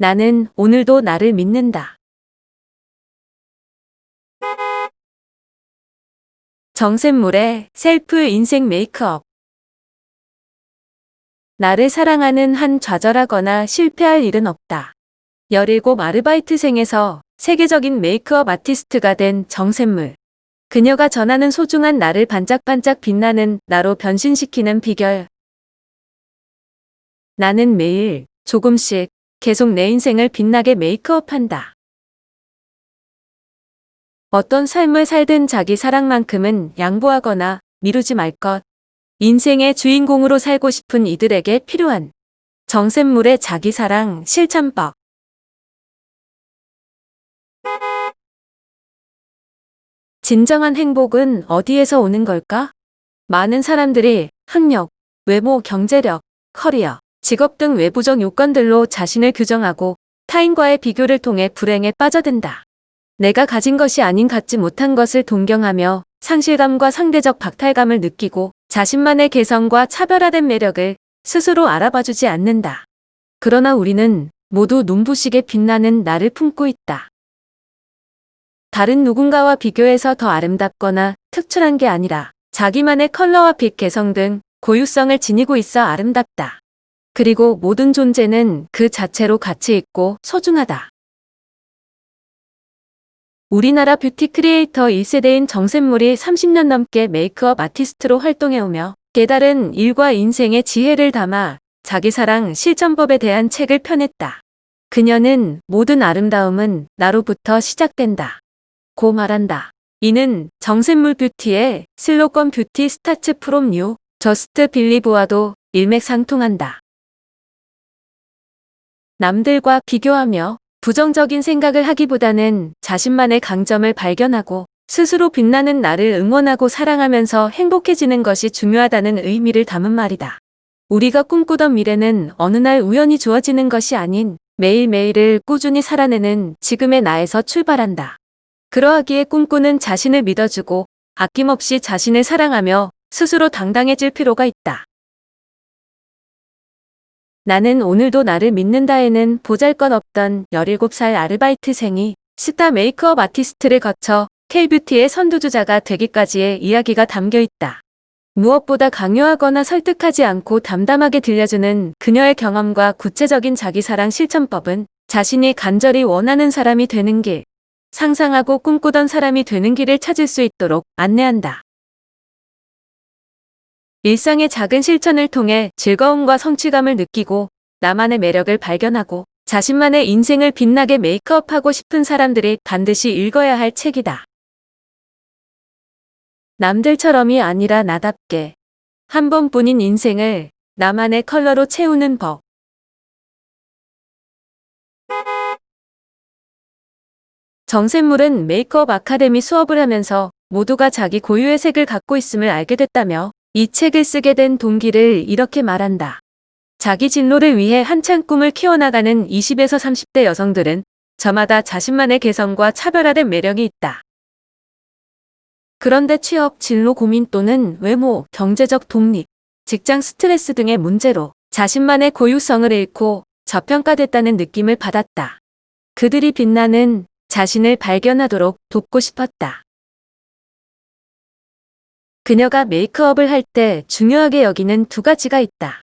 나는 오늘도 나를 믿는다. 정샘물의 셀프 인생 메이크업. 나를 사랑하는 한 좌절하거나 실패할 일은 없다. 17 아르바이트생에서 세계적인 메이크업 아티스트가 된 정샘물. 그녀가 전하는 소중한 나를 반짝반짝 빛나는 나로 변신시키는 비결. 나는 매일 조금씩 계속 내 인생을 빛나게 메이크업한다. 어떤 삶을 살든 자기 사랑만큼은 양보하거나 미루지 말 것. 인생의 주인공으로 살고 싶은 이들에게 필요한 정샘물의 자기 사랑 실천법. 진정한 행복은 어디에서 오는 걸까? 많은 사람들이 학력, 외모, 경제력, 커리어, 직업 등 외부적 요건들로 자신을 규정하고 타인과의 비교를 통해 불행에 빠져든다. 내가 가진 것이 아닌 갖지 못한 것을 동경하며 상실감과 상대적 박탈감을 느끼고 자신만의 개성과 차별화된 매력을 스스로 알아봐주지 않는다. 그러나 우리는 모두 눈부시게 빛나는 나를 품고 있다. 다른 누군가와 비교해서 더 아름답거나 특출한 게 아니라 자기만의 컬러와 빛, 개성 등 고유성을 지니고 있어 아름답다. 그리고 모든 존재는 그 자체로 가치 있고 소중하다. 우리나라 뷰티 크리에이터 1세대인 정샘물이 30년 넘게 메이크업 아티스트로 활동해오며 깨달은 일과 인생의 지혜를 담아 자기사랑 실천법에 대한 책을 펴냈다. 그녀는 모든 아름다움은 나로부터 시작된다 고 말한다. 이는 정샘물 뷰티의 슬로건 뷰티 스타츠 프롬 유, 저스트 빌리브와도 일맥상통한다. 남들과 비교하며 부정적인 생각을 하기보다는 자신만의 강점을 발견하고 스스로 빛나는 나를 응원하고 사랑하면서 행복해지는 것이 중요하다는 의미를 담은 말이다. 우리가 꿈꾸던 미래는 어느 날 우연히 주어지는 것이 아닌 매일매일을 꾸준히 살아내는 지금의 나에서 출발한다. 그러하기에 꿈꾸는 자신을 믿어주고 아낌없이 자신을 사랑하며 스스로 당당해질 필요가 있다. 나는 오늘도 나를 믿는다에는 보잘것없던 17살 아르바이트생이 스타 메이크업 아티스트를 거쳐 K뷰티의 선두주자가 되기까지의 이야기가 담겨 있다. 무엇보다 강요하거나 설득하지 않고 담담하게 들려주는 그녀의 경험과 구체적인 자기사랑 실천법은 자신이 간절히 원하는 사람이 되는 길, 상상하고 꿈꾸던 사람이 되는 길을 찾을 수 있도록 안내한다. 일상의 작은 실천을 통해 즐거움과 성취감을 느끼고 나만의 매력을 발견하고 자신만의 인생을 빛나게 메이크업하고 싶은 사람들이 반드시 읽어야 할 책이다. 남들처럼이 아니라 나답게 한 번뿐인 인생을 나만의 컬러로 채우는 법. 정샘물은 메이크업 아카데미 수업을 하면서 모두가 자기 고유의 색을 갖고 있음을 알게 됐다며 이 책을 쓰게 된 동기를 이렇게 말한다. 자기 진로를 위해 한창 꿈을 키워나가는 20에서 30대 여성들은 저마다 자신만의 개성과 차별화된 매력이 있다. 그런데 취업, 진로 고민 또는 외모, 경제적 독립, 직장 스트레스 등의 문제로 자신만의 고유성을 잃고 저평가됐다는 느낌을 받았다. 그들이 빛나는 자신을 발견하도록 돕고 싶었다. 그녀가 메이크업을 할 때 중요하게 여기는 두 가지가 있다.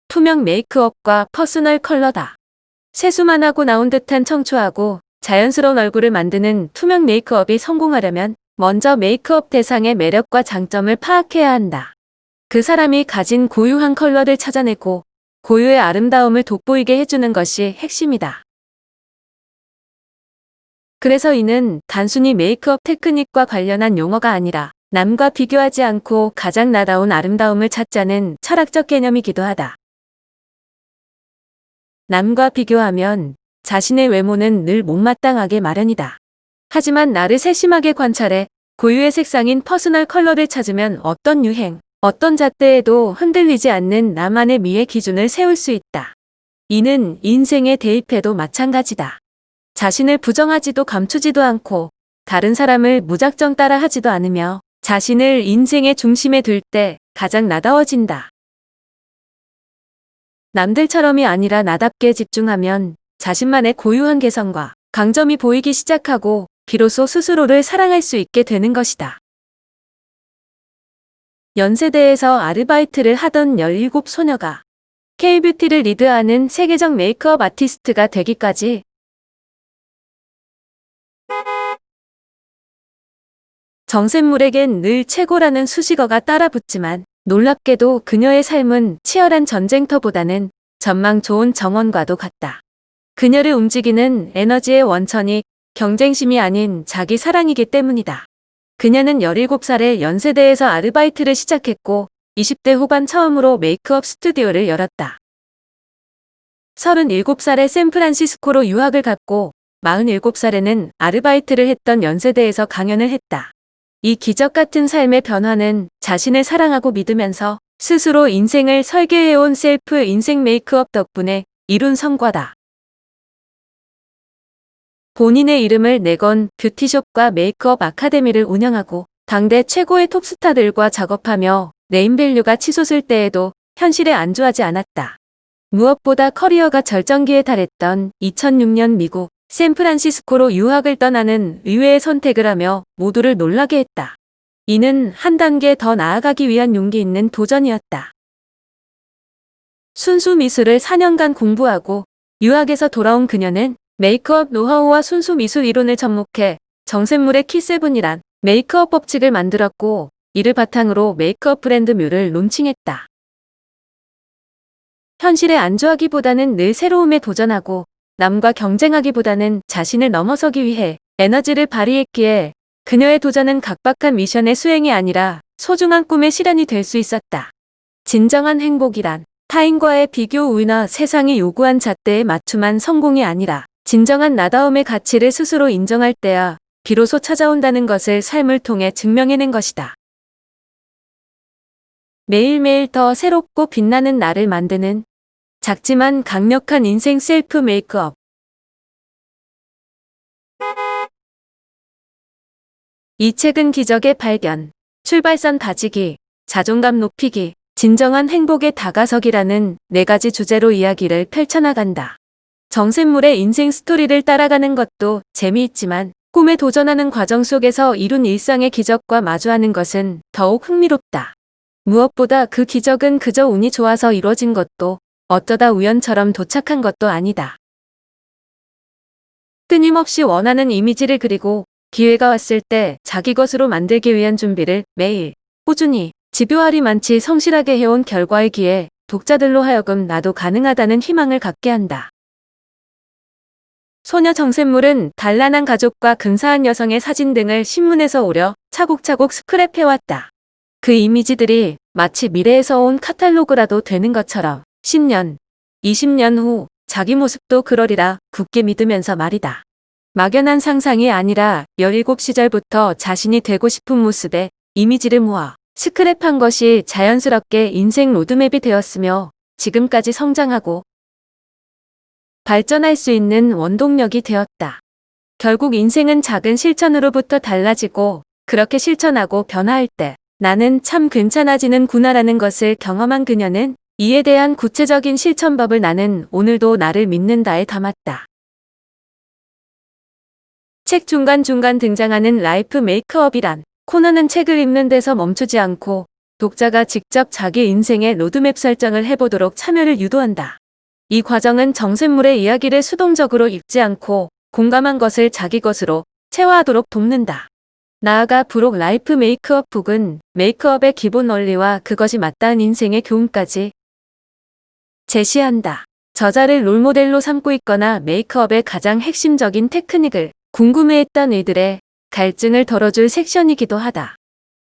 투명 메이크업과 퍼스널 컬러다. 세수만 하고 나온 듯한 청초하고 자연스러운 얼굴을 만드는 투명 메이크업이 성공하려면 먼저 메이크업 대상의 매력과 장점을 파악해야 한다. 그 사람이 가진 고유한 컬러를 찾아내고 고유의 아름다움을 돋보이게 해주는 것이 핵심이다. 그래서 이는 단순히 메이크업 테크닉과 관련한 용어가 아니라 남과 비교하지 않고 가장 나다운 아름다움을 찾자는 철학적 개념이기도 하다. 남과 비교하면 자신의 외모는 늘 못마땅하게 마련이다. 하지만 나를 세심하게 관찰해 고유의 색상인 퍼스널 컬러를 찾으면 어떤 유행, 어떤 잣대에도 흔들리지 않는 나만의 미의 기준을 세울 수 있다. 이는 인생의 대입에도 마찬가지다. 자신을 부정하지도 감추지도 않고 다른 사람을 무작정 따라하지도 않으며 자신을 인생의 중심에 둘 때 가장 나다워진다. 남들처럼이 아니라 나답게 집중하면 자신만의 고유한 개성과 강점이 보이기 시작하고 비로소 스스로를 사랑할 수 있게 되는 것이다. 연세대에서 아르바이트를 하던 17 소녀가 K-뷰티를 리드하는 세계적 메이크업 아티스트가 되기까지 정샘물에겐 늘 최고라는 수식어가 따라붙지만 놀랍게도 그녀의 삶은 치열한 전쟁터보다는 전망 좋은 정원과도 같다. 그녀를 움직이는 에너지의 원천이 경쟁심이 아닌 자기 사랑이기 때문이다. 그녀는 17살에 연세대에서 아르바이트를 시작했고 20대 후반 처음으로 메이크업 스튜디오를 열었다. 37살에 샌프란시스코로 유학을 갔고 47살에는 아르바이트를 했던 연세대에서 강연을 했다. 이 기적 같은 삶의 변화는 자신을 사랑하고 믿으면서 스스로 인생을 설계해온 셀프 인생 메이크업 덕분에 이룬 성과다. 본인의 이름을 내건 뷰티숍과 메이크업 아카데미를 운영하고 당대 최고의 톱스타들과 작업하며 네임밸류가 치솟을 때에도 현실에 안주하지 않았다. 무엇보다 커리어가 절정기에 달했던 2006년 미국 샌프란시스코로 유학을 떠나는 의외의 선택을 하며 모두를 놀라게 했다. 이는 한 단계 더 나아가기 위한 용기 있는 도전이었다. 순수 미술을 4년간 공부하고 유학에서 돌아온 그녀는 메이크업 노하우와 순수 미술 이론을 접목해 정샘물의 Q7이란 메이크업 법칙을 만들었고 이를 바탕으로 메이크업 브랜드 뮤를 론칭했다. 현실에 안주하기보다는 늘 새로움에 도전하고 남과 경쟁하기보다는 자신을 넘어서기 위해 에너지를 발휘했기에 그녀의 도전은 각박한 미션의 수행이 아니라 소중한 꿈의 실현이 될 수 있었다. 진정한 행복이란 타인과의 비교 우위나 세상이 요구한 잣대에 맞춤한 성공이 아니라 진정한 나다움의 가치를 스스로 인정할 때야 비로소 찾아온다는 것을 삶을 통해 증명해낸 것이다. 매일매일 더 새롭고 빛나는 나를 만드는 작지만 강력한 인생 셀프 메이크업. 이 책은 기적의 발견, 출발선 다지기, 자존감 높이기, 진정한 행복에 다가서기라는 4가지 주제로 이야기를 펼쳐나간다. 정샘물의 인생 스토리를 따라가는 것도 재미있지만 꿈에 도전하는 과정 속에서 이룬 일상의 기적과 마주하는 것은 더욱 흥미롭다. 무엇보다 그 기적은 그저 운이 좋아서 이루어진 것도 어쩌다 우연처럼 도착한 것도 아니다. 끊임없이 원하는 이미지를 그리고 기회가 왔을 때 자기 것으로 만들기 위한 준비를 매일 꾸준히 집요하리만치 성실하게 해온 결과이기에 독자들로 하여금 나도 가능하다는 희망을 갖게 한다. 소녀 정샘물은 단란한 가족과 근사한 여성의 사진 등을 신문에서 오려 차곡차곡 스크랩해왔다. 그 이미지들이 마치 미래에서 온 카탈로그라도 되는 것처럼 10년, 20년 후 자기 모습도 그러리라 굳게 믿으면서 말이다. 막연한 상상이 아니라 17시절부터 자신이 되고 싶은 모습에 이미지를 모아 스크랩한 것이 자연스럽게 인생 로드맵이 되었으며 지금까지 성장하고 발전할 수 있는 원동력이 되었다. 결국 인생은 작은 실천으로부터 달라지고 그렇게 실천하고 변화할 때 나는 참 괜찮아지는구나라는 것을 경험한 그녀는 이에 대한 구체적인 실천법을 나는 오늘도 나를 믿는다에 담았다. 책 중간중간 등장하는 라이프 메이크업이란 코너는 책을 읽는 데서 멈추지 않고 독자가 직접 자기 인생의 로드맵 설정을 해보도록 참여를 유도한다. 이 과정은 정샘물의 이야기를 수동적으로 읽지 않고 공감한 것을 자기 것으로 체화하도록 돕는다. 나아가 부록 라이프 메이크업 북은 메이크업의 기본 원리와 그것이 맞닿은 인생의 교훈까지 제시한다. 저자를 롤모델로 삼고 있거나 메이크업의 가장 핵심적인 테크닉을 궁금해했던 이들의 갈증을 덜어줄 섹션이기도 하다.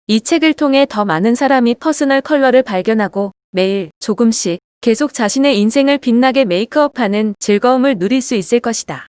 이 책을 통해 더 많은 사람이 퍼스널 컬러를 발견하고 매일 조금씩 계속 자신의 인생을 빛나게 메이크업하는 즐거움을 누릴 수 있을 것이다.